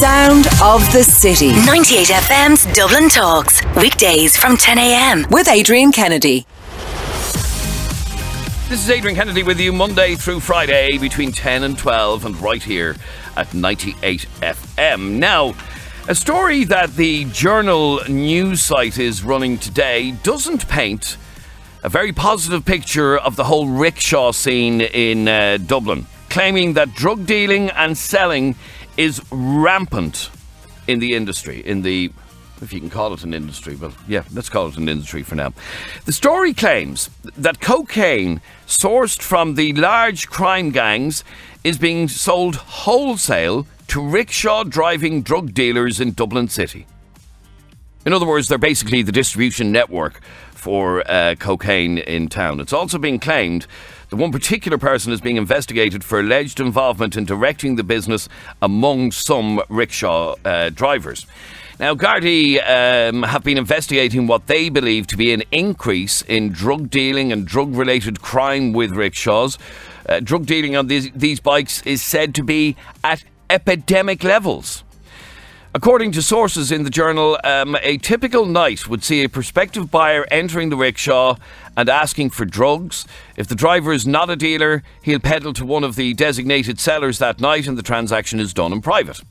sound of the city. 98FM's Dublin Talks. Weekdays from 10 a.m. With Adrian Kennedy. This is Adrian Kennedy with you Monday through Friday between 10 and 12 and right here at 98FM. Now, a story that the Journal news site is running today doesn't paint a very positive picture of the whole rickshaw scene in Dublin, claiming that drug dealing and selling is rampant in the industry, if you can call it an industry. Well, yeah, let's call it an industry for now. The story claims that cocaine sourced from the large crime gangs is being sold wholesale to rickshaw driving drug dealers in Dublin City. In other words, they're basically the distribution network for cocaine in town. It's also being claimed that one particular person is being investigated for alleged involvement in directing the business among some rickshaw drivers. Now, Gardaí have been investigating what they believe to be an increase in drug dealing and drug-related crime with rickshaws. Drug dealing on these bikes is said to be at epidemic levels. According to sources in the Journal, a typical night would see a prospective buyer entering the rickshaw and asking for drugs. If the driver is not a dealer, he'll pedal to one of the designated sellers that night and the transaction is done in private.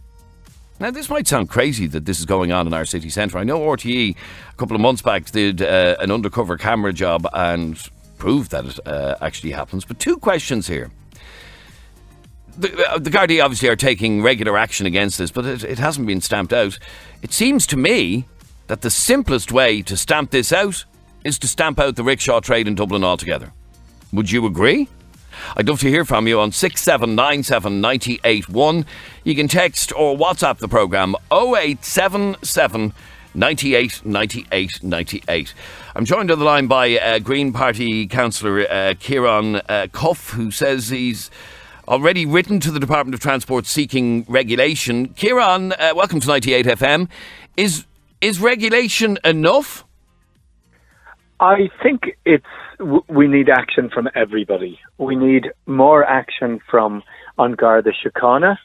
Now, this might sound crazy that this is going on in our city centre. I know RTE a couple of months back did an undercover camera job and proved that it actually happens. But two questions here. The Gardaí obviously are taking regular action against this, but it hasn't been stamped out. It seems to me that the simplest way to stamp this out is to stamp out the rickshaw trade in Dublin altogether. Would you agree? I'd love to hear from you on 6797 981. You can text or WhatsApp the programme 0877 98 98 98. I'm joined on the line by Green Party councillor Kieran Cuff, who says he's already written to the Department of Transport seeking regulation. Kieran, welcome to 98FM. Is regulation enough? I think we need action from everybody. We need more action from An Garda Síochána.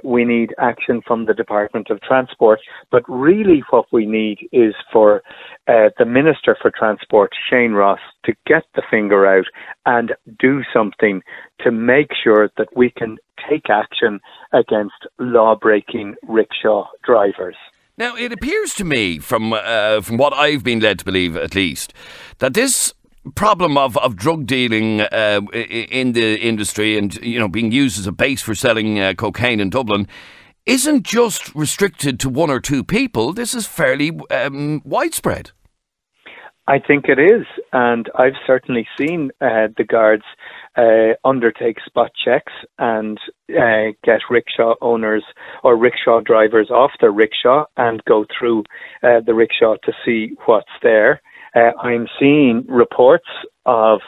We need action from the Department of Transport. But really what we need is for the Minister for Transport, Shane Ross, to get the finger out and do something to make sure that we can take action against law-breaking rickshaw drivers. Now, it appears to me, from what I've been led to believe at least, that this problem of drug dealing in the industry and, you know, being used as a base for selling cocaine in Dublin isn't just restricted to one or two people. This is fairly widespread. I think it is, and I've certainly seen the guards undertake spot checks and get rickshaw owners or rickshaw drivers off their rickshaw and go through the rickshaw to see what's there. I'm seeing reports of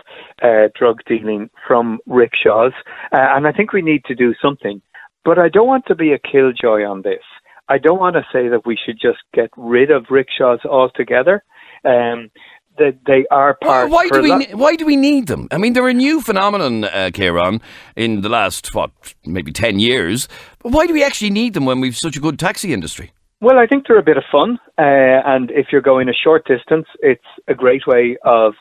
drug dealing from rickshaws, and I think we need to do something. But I don't want to be a killjoy on this. I don't want to say that we should just get rid of rickshaws altogether. That they are part. Why do we need them? I mean, they're a new phenomenon, Kieran, in the last maybe 10 years. But why do we actually need them when we've such a good taxi industry? Well, I think they're a bit of fun, and if you're going a short distance, it's a great way of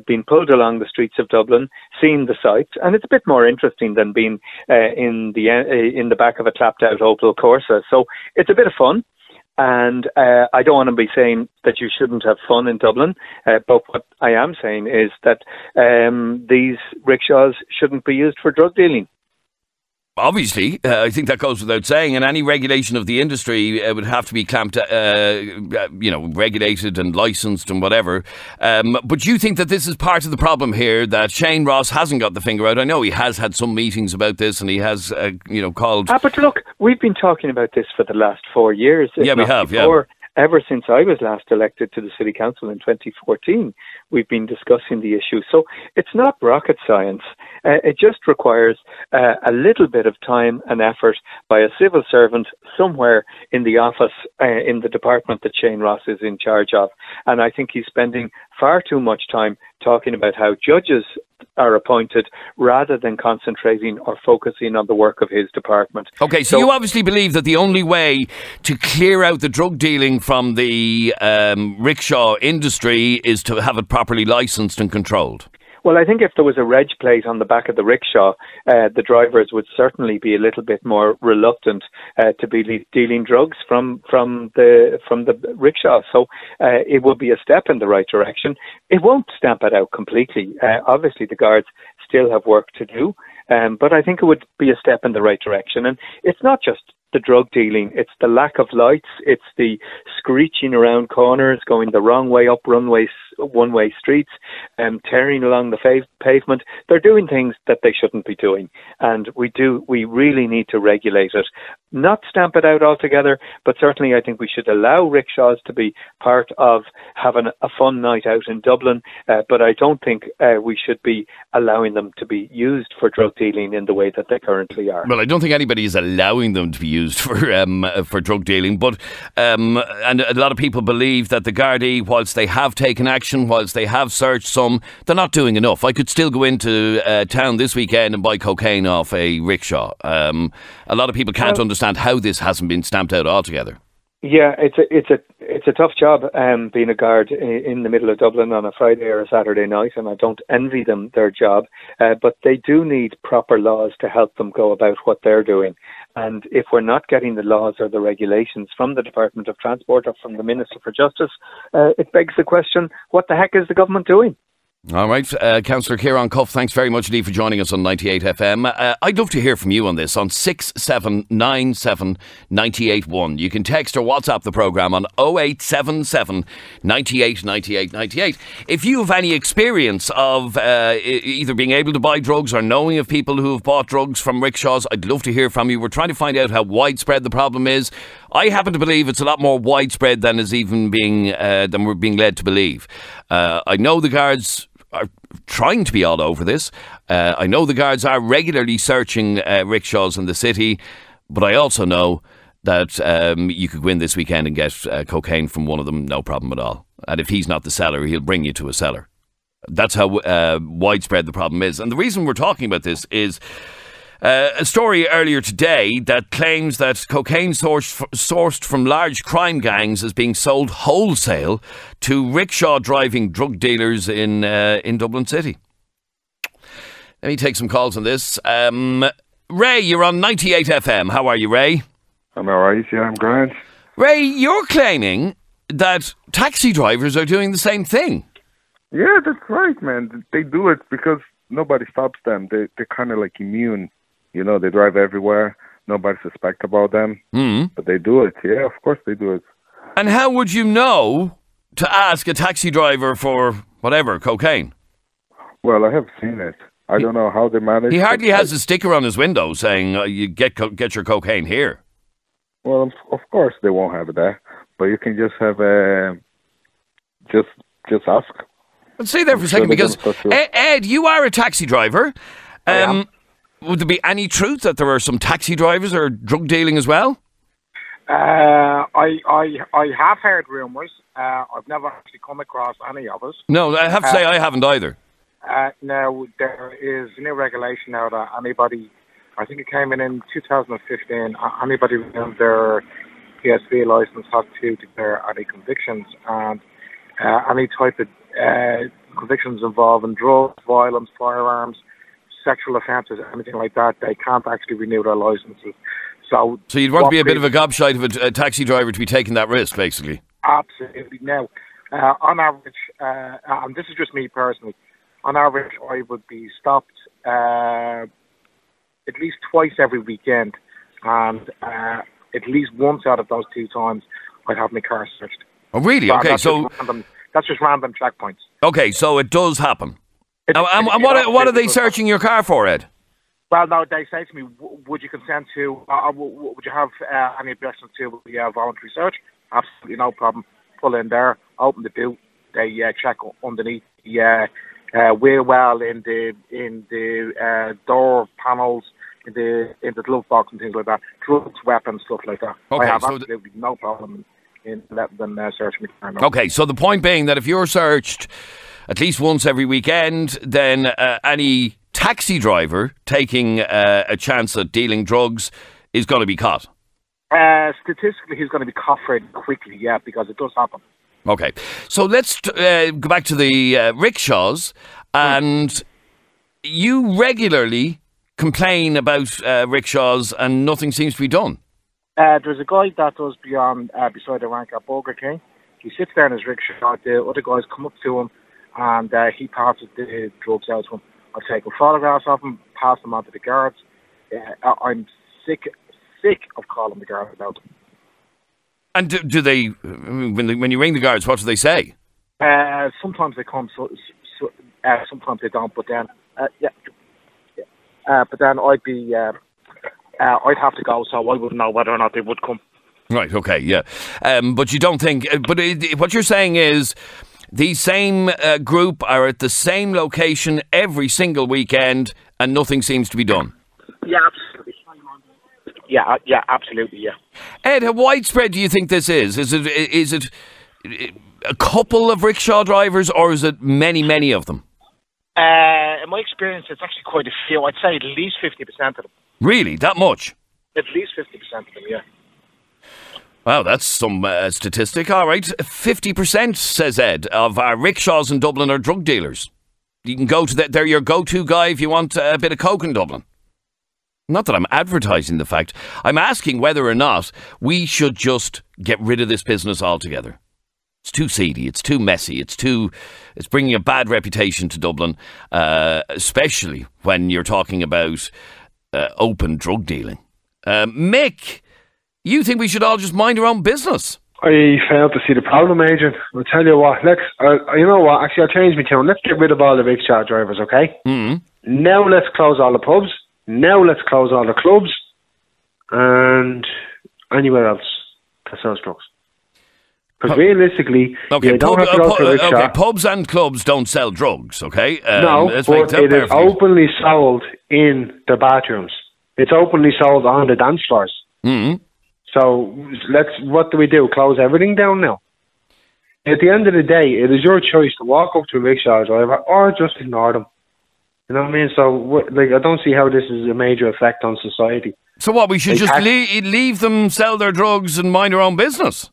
being pulled along the streets of Dublin, seeing the sights, and it's a bit more interesting than being in the back of a clapped-out Opel Corsa. So it's a bit of fun. And I don't want to be saying that you shouldn't have fun in Dublin, but what I am saying is that these rickshaws shouldn't be used for drug dealing. Obviously, I think that goes without saying, and any regulation of the industry would have to be regulated and licensed and whatever. But you think that this is part of the problem here, that Shane Ross hasn't got the finger out? I know he has had some meetings about this, and he has, called. But look, we've been talking about this for the last 4 years. Yeah, we have. Before. Yeah. Ever since I was last elected to the City Council in 2014, we've been discussing the issue. So it's not rocket science. It just requires a little bit of time and effort by a civil servant somewhere in the office, in the department that Shane Ross is in charge of. And I think he's spending far too much time talking about how judges are appointed rather than concentrating or focusing on the work of his department. Okay, so you obviously believe that the only way to clear out the drug dealing from the rickshaw industry is to have it properly licensed and controlled. Well, I think if there was a reg plate on the back of the rickshaw, the drivers would certainly be a little bit more reluctant to be dealing drugs from the rickshaw. So it would be a step in the right direction. It won't stamp it out completely. Obviously, the guards still have work to do, but I think it would be a step in the right direction. And it's not just the drug dealing, it's the lack of lights, it's the screeching around corners, going the wrong way up one-way streets, tearing along the pavement. They're doing things that they shouldn't be doing, and we really need to regulate it. Not stamp it out altogether, but certainly I think we should allow rickshaws to be part of having a fun night out in Dublin, but I don't think we should be allowing them to be used for drug dealing in the way that they currently are. Well, I don't think anybody is allowing them to be used for drug dealing, but and a lot of people believe that the Gardaí, whilst they have taken action, whilst they have searched some, they're not doing enough. I could still go into town this weekend and buy cocaine off a rickshaw. A lot of people can't understand how this hasn't been stamped out altogether. Yeah, it's a tough job being a guard in the middle of Dublin on a Friday or a Saturday night, and I don't envy them their job, but they do need proper laws to help them go about what they're doing. And if we're not getting the laws or the regulations from the Department of Transport or from the Minister for Justice, it begs the question, what the heck is the government doing? All right, Councillor Kieran Cuff, thanks very much indeed for joining us on 98FM. I'd love to hear from you on this on 6797 981. You can text or WhatsApp the programme on 0877 98 98 98. If you have any experience of either being able to buy drugs or knowing of people who have bought drugs from rickshaws, I'd love to hear from you. We're trying to find out how widespread the problem is. I happen to believe it's a lot more widespread than is even than we're being led to believe. I know the guards are trying to be all over this. I know the guards are regularly searching rickshaws in the city, but I also know that you could go in this weekend and get cocaine from one of them, no problem at all. And if he's not the seller, he'll bring you to a seller. That's how widespread the problem is. And the reason we're talking about this is a story earlier today that claims that cocaine sourced from large crime gangs is being sold wholesale to rickshaw driving drug dealers in Dublin City. Let me take some calls on this. Ray, you're on 98FM. How are you, Ray? I'm alright, yeah, I'm grand. Ray, you're claiming that taxi drivers are doing the same thing. Yeah, that's right, man. They do it because nobody stops them. They're kind of like immune. You know, they drive everywhere. Nobody suspects about them. But they do it. Yeah, of course they do it. And how would you know to ask a taxi driver for whatever, cocaine? Well, I have seen it. I don't know how they manage. He hardly has a sticker on his window saying, you get your cocaine here. Well, of course they won't have that. But you can just have just ask. Let's stay there for a second because, Ed, you are a taxi driver. Would there be any truth that there are some taxi drivers that are drug dealing as well? I have heard rumours. I've never actually come across any of us. No, I have to say I haven't either. Now, there is a new regulation now that anybody, I think it came in 2015, anybody with their PSV licence has to declare any convictions, and any type of convictions involving drugs, violence, firearms, sexual offences, anything like that, they can't actually renew their licences. So you'd want to be a bit of a gobshite of a taxi driver to be taking that risk, basically? Absolutely. Now, on average, and this is just me personally, on average I would be stopped at least twice every weekend, and at least once out of those 2 times I'd have my car searched. Oh, really? Okay, that's just random checkpoints. Okay, so it does happen. And what are they searching your car for, Ed? Well, no, they say to me, would you consent to, would you have any objection to the voluntary search? Absolutely no problem. Pull in there, open the boot, they check underneath the wheel well, in the door panels, in the glove box and things like that. Drugs, weapons, stuff like that. Okay, I have absolutely no problem in letting them search me. Okay, so the point being that if you're searched at least once every weekend, then any taxi driver taking a chance at dealing drugs is going to be caught. Statistically, he's going to be caught very quickly, yeah, because it does happen. Okay, so let's go back to the rickshaws, and you regularly complain about rickshaws and nothing seems to be done. There's a guy that does beside the rank at Burger King. He sits there in his rickshaw. The other guys come up to him and he passes the drugs out to him. I take photographs of him, pass them on to the guards. I'm sick of calling the guards out. And do they, when you ring the guards, what do they say? Sometimes they come, sometimes they don't. But then, but then I'd have to go, so I wouldn't know whether or not they would come. Right. Okay. Yeah. But you don't think? What you're saying is, the same group are at the same location every single weekend, and nothing seems to be done. Yeah, absolutely. Yeah, absolutely. Yeah. Ed, how widespread do you think this is? Is it a couple of rickshaw drivers, or is it many of them? In my experience, it's actually quite a few. I'd say at least 50% of them. Really, that much? At least 50% of them, yeah. Wow, that's some statistic. All right, 50%, says Ed, of our rickshaws in Dublin are drug dealers. You can go to they're your go-to guy if you want a bit of coke in Dublin. Not that I'm advertising the fact. I'm asking whether or not we should just get rid of this business altogether. It's too seedy. It's too messy. It's bringing a bad reputation to Dublin, especially when you're talking about open drug dealing. Mick, you think we should all just mind our own business? I fail to see the problem, Adrian. I'll tell you what. You know what? Actually, I'll change my tune. Let's get rid of all the rickshaw drivers, okay? Now let's close all the pubs. Now let's close all the clubs and anywhere else that sells drugs. Because realistically, you don't have to go to a rickshaw. Okay, pubs and clubs don't sell drugs, okay? No, but it is openly sold in the bathrooms. It's openly sold on the dance floors. So what do we do? Close everything down now? At the end of the day, it is your choice to walk up to a rickshaw driver or just ignore them. You know what I mean? So, I don't see how this is a major effect on society. So what, we should just leave them sell their drugs and mind our own business?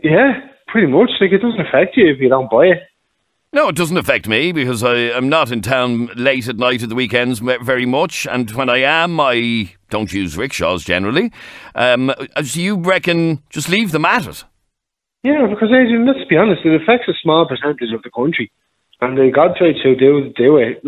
Yeah, pretty much. It doesn't affect you if you don't buy it. No, it doesn't affect me because I'm not in town late at night at the weekends very much, and when I am, I don't use rickshaws generally. So you reckon just leave them at it? Yeah, because Adrian, let's be honest, it affects a small percentage of the country, and they got to do it.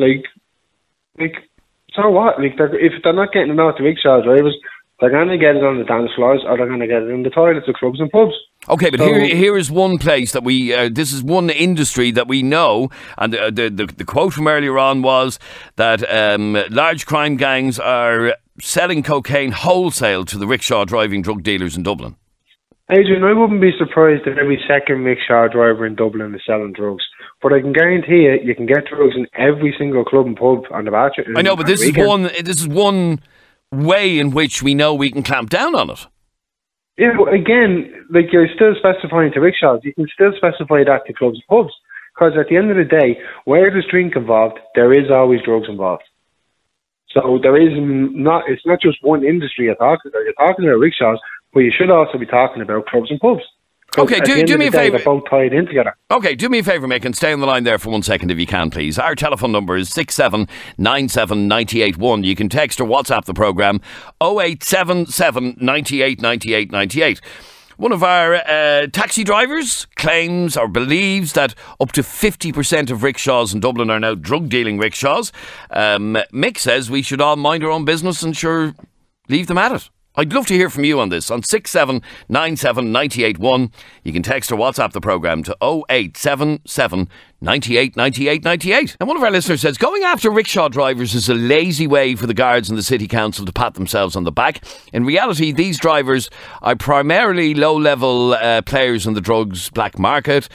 So what? If they're not getting it out to rickshaw drivers, they're going to get it on the dance floors, or they're going to get it in the toilets of clubs and pubs. Okay, but here is one place that we, this is one industry that we know, and the quote from earlier on was that large crime gangs are selling cocaine wholesale to the rickshaw driving drug dealers in Dublin. Adrian, I wouldn't be surprised if every second rickshaw driver in Dublin is selling drugs. But I can guarantee you can get drugs in every single club and pub on the bathroom. I know, but this is one way in which we know we can clamp down on it. Yeah, but again, you're still specifying to rickshaws. You can still specify that to clubs and pubs. Because at the end of the day, where there's drink involved, there is always drugs involved. So it's not just one industry you're talking about. You're talking about rickshaws, but you should also be talking about clubs and pubs. Okay, do me a favour. They're both tied in together. Okay, do me a favour, Mick, and stay on the line there for 1 second if you can, please. Our telephone number is 6797981. You can text or WhatsApp the programme 0877 98 98 98. One of our taxi drivers claims or believes that up to 50% of rickshaws in Dublin are now drug-dealing rickshaws. Mick says we should all mind our own business and sure, leave them at it. I'd love to hear from you on this on 67979 981. You can text or WhatsApp the programme to 0877 98 98 98. And one of our listeners says, going after rickshaw drivers is a lazy way for the guards and the city council to pat themselves on the back. In reality, these drivers are primarily low-level players in the drugs black market.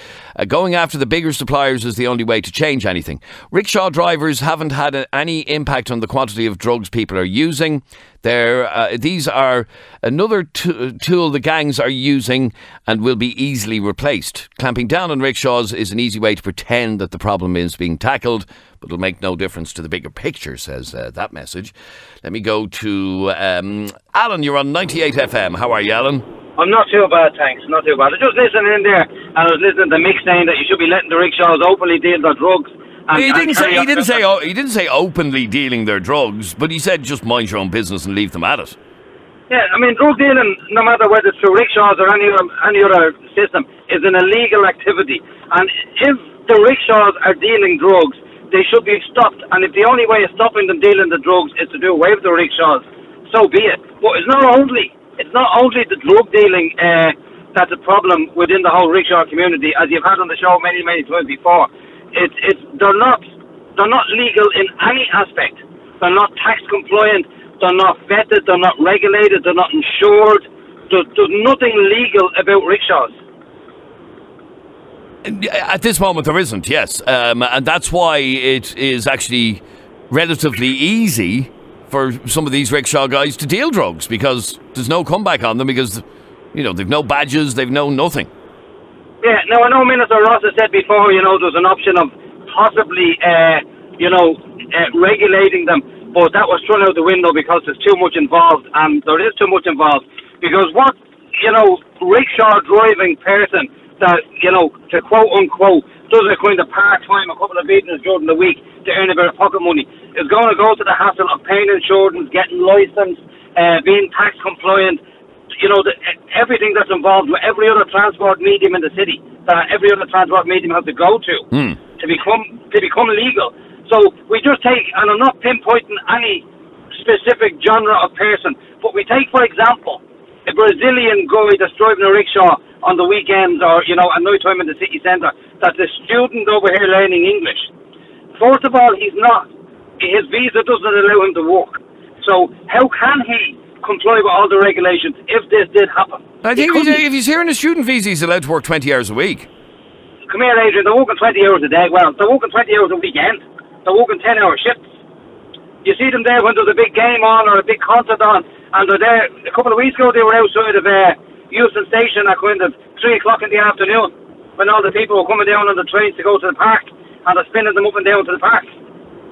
Going after the bigger suppliers is the only way to change anything. Rickshaw drivers haven't had any impact on the quantity of drugs people are using. These are another tool the gangs are using and will be easily replaced. Clamping down on rickshaws is an easy way to protect pretend that the problem is being tackled, but it'll make no difference to the bigger picture, says that message. Let me go to Alan. You're on 98FM. How are you, Alan? I'm not too bad, thanks. Not too bad. I was just listening in there, and I was listening to Mick saying that you should be letting the rickshaws openly deal their drugs. He didn't say openly dealing their drugs, but he said just mind your own business and leave them at it. Yeah, I mean, drug dealing, no matter whether it's through rickshaws or any other system, is an illegal activity. And if the rickshaws are dealing drugs, they should be stopped. And if the only way of stopping them dealing the drugs is to do away with the rickshaws, so be it. But it's not only the drug dealing that's a problem within the whole rickshaw community, as you've had on the show many, many times before. They're not legal in any aspect. They're not tax compliant. They're not vetted. They're not regulated. They're not insured. There's nothing legal about rickshaws. At this moment, there isn't. Yes, and that's why it is actually relatively easy for some of these rickshaw guys to deal drugs, because there's no comeback on them, because they've no badges, they've no nothing. Yeah, now I know Minister Ross has said before, there's an option of possibly, regulating them, but that was thrown out the window because there's too much involved, and there is too much involved. Because what, rickshaw driving person that, to quote unquote, does a kind of part-time, a couple of evenings during the week to earn a bit of pocket money, is going to go to the hassle of paying insurance, getting licensed, being tax compliant, everything that's involved with every other transport medium in the city that every other transport medium has to go to become legal. So we just take, and I'm not pinpointing any specific genre of person, but we take, for example, a Brazilian guy that's driving a rickshaw on the weekends or, at night time in the city centre, that's a student over here learning English. First of all, he's not. His visa doesn't allow him to work. So how can he comply with all the regulations if this did happen? I think if he's here on a student visa, he's allowed to work 20 hours a week. Come here, Adrian, they're working 20 hours a day. Well, they're working 20 hours a weekend. They're working 10-hour shifts. You see them there when there's a big game on or a big concert on, and they're there. A couple of weeks ago, they were outside of Euston Station at kind of 3 o'clock in the afternoon, when all the people were coming down on the trains to go to the park, and they're spinning them up and down to the park.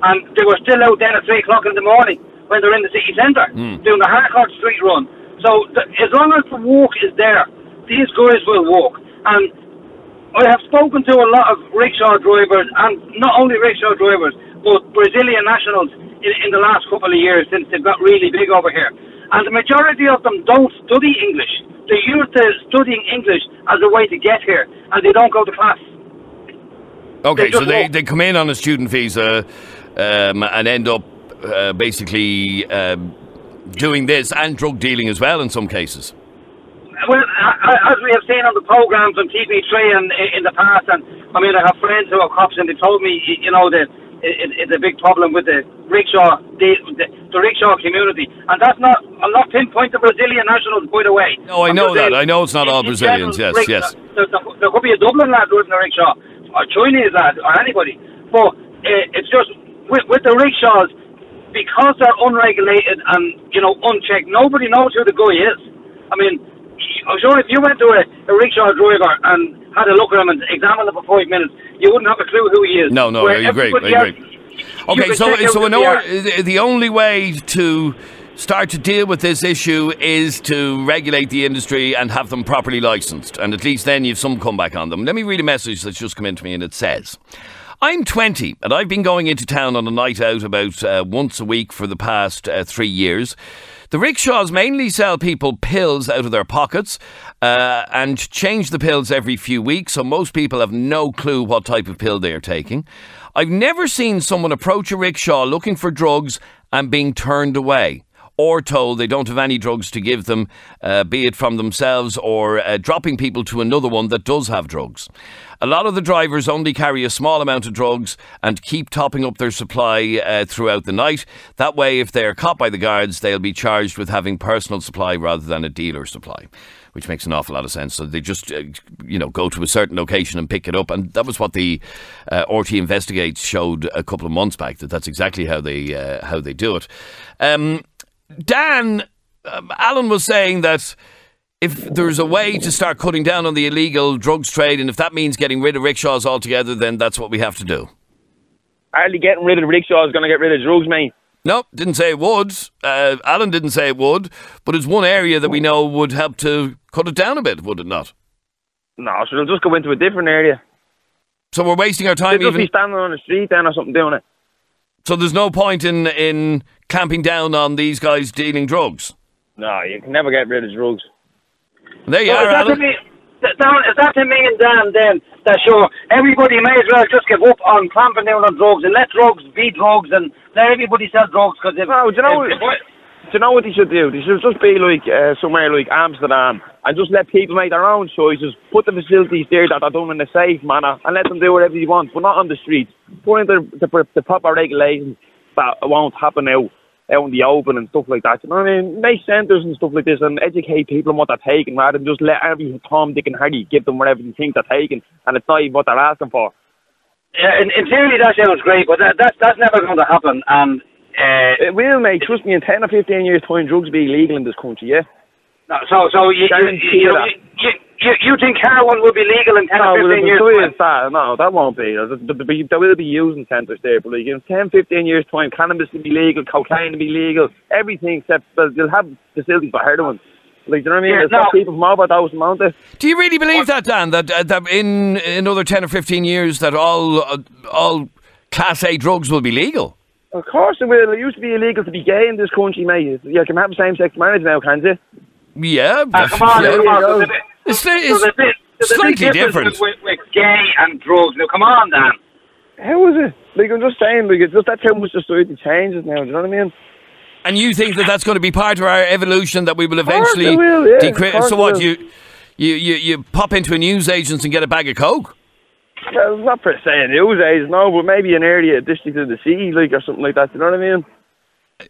And they were still out there at 3 o'clock in the morning when they're in the city centre, doing the Harcourt Street run. So as long as the walk is there, these guys will walk. And I have spoken to a lot of rickshaw drivers, and not only rickshaw drivers, but Brazilian nationals in the last couple of years since they've got really big over here. And the majority of them don't study English. They're used to studying English as a way to get here, and they don't go to class. Okay, so they come in on a student visa and end up basically doing this and drug dealing as well in some cases. Well, as we have seen on the programmes on TV3 and in the past, and I mean, I have friends who are cops, and they told me, that it's a big problem with the rickshaw, the rickshaw community, and that's not. I'm not pinpointing Brazilian nationals, by the way. No, I know that. I know it's not all Brazilians. Yes, yes. There could be a Dublin lad driving a rickshaw, or a Chinese lad, or anybody. But it's just with the rickshaws, because they're unregulated and unchecked. Nobody knows who the guy is. I mean, I'm sure if you went to a rickshaw driver and had a look at him and examined him for 5 minutes, you wouldn't have a clue who he is. No, I agree. Okay, so the only way to start to deal with this issue is to regulate the industry and have them properly licensed, and at least then you've some comeback on them. Let me read a message that's just come in to me, and it says, I'm 20 and I've been going into town on a night out about once a week for the past 3 years. The rickshaws mainly sell people pills out of their pockets and change the pills every few weeks, so most people have no clue what type of pill they are taking. I've never seen someone approach a rickshaw looking for drugs and being turned away, or told they don't have any drugs to give them, be it from themselves or dropping people to another one that does have drugs. A lot of the drivers only carry a small amount of drugs and keep topping up their supply throughout the night. That way, if they're caught by the guards, they'll be charged with having personal supply rather than a dealer supply, which makes an awful lot of sense. So they just, go to a certain location and pick it up. And that was what the RT Investigates showed a couple of months back, that's exactly how they do it. Dan, Alan was saying that if there's a way to start cutting down on the illegal drugs trade, and if that means getting rid of rickshaws altogether, then that's what we have to do. Hardly getting rid of rickshaws is going to get rid of drugs, mate. No, didn't say it would. Alan didn't say it would, but it's one area that we know would help to cut it down a bit, would it not? No, so they'll just go into a different area. So we're wasting our time. They'll just be standing on the street then or something doing it. So there's no point in clamping down on these guys dealing drugs? No, you can never get rid of drugs. There you are, Alan. Is that to me and Dan then that sure everybody may as well just give up on clamping down on drugs and let drugs be drugs and let everybody sell drugs because do you know what they should do? They should just be like somewhere like Amsterdam and just let people make their own choices. Put the facilities there that are done in a safe manner and let them do whatever they want, but not on the streets. Put in the proper regulations that won't happen out in the open and stuff like that. You know what I mean? Make centres and stuff like this and educate people on what they're taking rather than just let every Tom, Dick and Harry give them whatever they think they're taking and it's not even what they're asking for. Yeah, in theory that sounds great, but that's never going to happen. And it will, mate. Trust me, in 10 or 15 years' time, drugs will be illegal in this country, yeah? No, so you think heroin will be legal in 10 or 15 years' time? No, that won't be. There will be using centres there, but like in 10, 15 years' time, cannabis will be legal, cocaine will be legal, everything except they'll have facilities for heroin. Like, do you know what I mean? There's people from overdose and out. Do you really believe that, Dan? That in another 10 or 15 years that all Class A drugs will be legal? Of course it will. It used to be illegal to be gay in this country, mate. You can have same-sex marriage now, can't you? Yeah. Come on. It's slightly different. With gay and drugs. Now, come on, Dan. How is it? Like, I'm just saying, like, it's just that's how much society changes now, do you know what I mean? And you think that that's going to be part of our evolution, that we will eventually decrease? So what, you pop into a newsagent and get a bag of coke? Well, not per se a newsagent, no, but maybe an area, a district of the city, like, or something like that, do you know what I mean?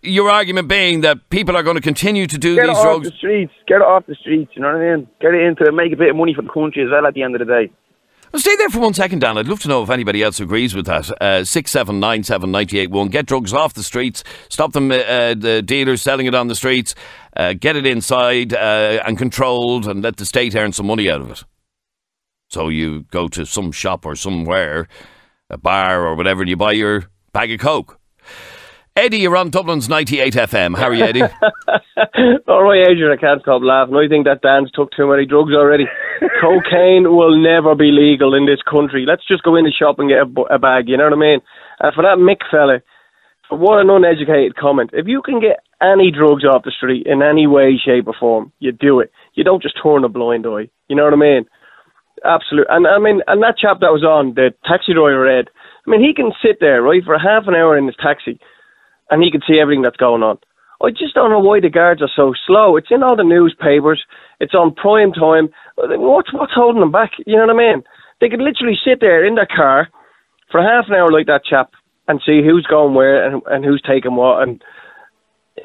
Your argument being that people are going to continue to do these drugs? Get it off the streets, you know what I mean? Get it into, make a bit of money for the country as well at the end of the day. Well, stay there for 1 second, Dan. I'd love to know if anybody else agrees with that. 6797981. Get drugs off the streets. Stop them, the dealers selling it on the streets. Get it inside and controlled, and let the state earn some money out of it. So you go to some shop or somewhere, a bar or whatever, and you buy your bag of coke. Eddie, you're on Dublin's 98FM. How are you, Eddie? All right, Adrian, I can't stop laughing. I think that Dan's took too many drugs already. Cocaine will never be legal in this country. Let's just go in the shop and get a bag, you know what I mean? And for that Mick fella, for what an uneducated comment. If you can get any drugs off the street in any way, shape or form, you do it. You don't just turn a blind eye. You know what I mean? Absolutely. And I mean, and that chap that was on, the taxi driver, Ed, I mean, he can sit there, right, for half an hour in his taxi and he can see everything that's going on. I just don't know why the guards are so slow. It's in all the newspapers. It's on prime time. What's holding them back? You know what I mean? They could literally sit there in their car for half an hour like that chap and see who's going where and who's taking what. And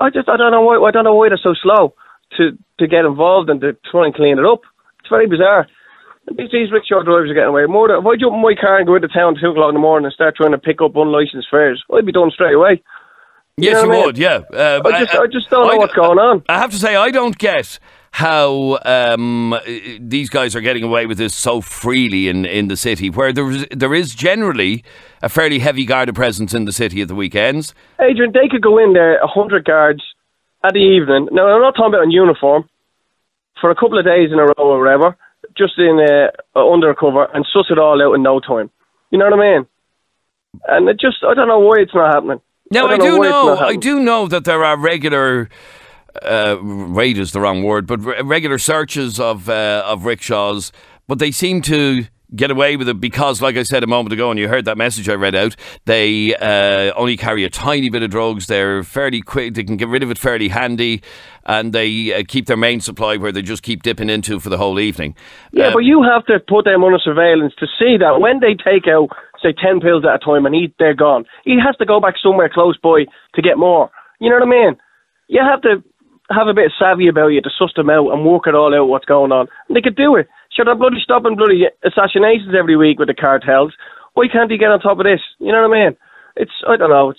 I don't know why they're so slow to get involved and to try and clean it up. It's very bizarre. These rickshaw drivers are getting away. If I jump in my car and go into town at 2 o'clock in the morning and start trying to pick up unlicensed fares, I'd be done straight away. Yes, you would, yeah. I just don't know what's going on. I have to say, I don't get how these guys are getting away with this so freely in the city, where there is generally a fairly heavy guarded presence in the city at the weekends. Adrian, they could go in there, 100 guards at the evening. Now, I'm not talking about in uniform, for a couple of days in a row or whatever, just in undercover and suss it all out in no time. You know what I mean? And I don't know why it's not happening. Now, I do know that there are regular, raid is the wrong word, but regular searches of rickshaws, but they seem to get away with it because, like I said a moment ago, and you heard that message I read out, they only carry a tiny bit of drugs. They're fairly quick, they can get rid of it fairly handy, and they keep their main supply where they just keep dipping into for the whole evening. Yeah, but you have to put them under surveillance to see that when they take out, say, 10 pills at a time and they're gone, he has to go back somewhere close by to get more. You know what I mean? You have to have a bit of savvy about you to suss them out and work it all out what's going on. And they could do it. Sure, they're bloody stopping bloody assassinations every week with the cartels. Why can't he get on top of this? You know what I mean? I don't know.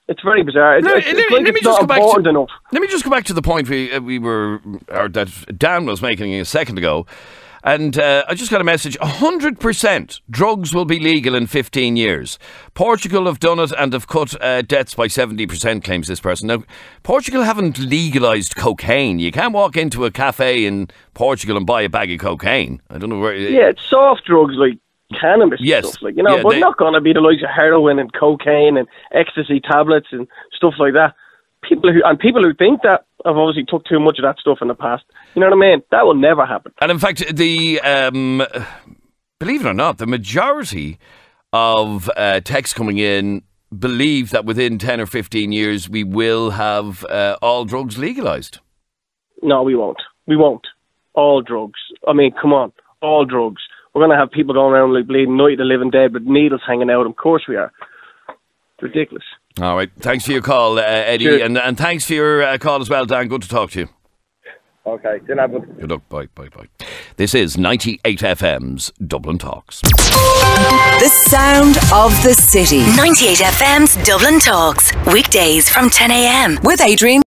It's very bizarre. It's not important enough. Let me just go back to the point that Dan was making a second ago. And I just got a message. 100% drugs will be legal in 15 years. Portugal have done it and have cut deaths by 70%, claims this person. Now, Portugal haven't legalised cocaine. You can't walk into a cafe in Portugal and buy a bag of cocaine. I don't know where... Yeah, it's soft drugs like cannabis and stuff. Like, but not going to be the likes of heroin and cocaine and ecstasy tablets and stuff like that. People who think that have obviously took too much of that stuff in the past. You know what I mean? That will never happen. And in fact, believe it or not, the majority of texts coming in believe that within 10 or 15 years we will have all drugs legalised. No, we won't. We won't. All drugs. I mean, come on. All drugs. We're going to have people going around like bleeding night of the living dead with needles hanging out. Of course we are. It's ridiculous. All right. Thanks for your call, Eddie. Sure. And thanks for your call as well, Dan. Good to talk to you. Okay. Good luck. Bye. This is 98FM's Dublin Talks. The sound of the city. 98FM's Dublin Talks. Weekdays from 10 a.m. With Adrian.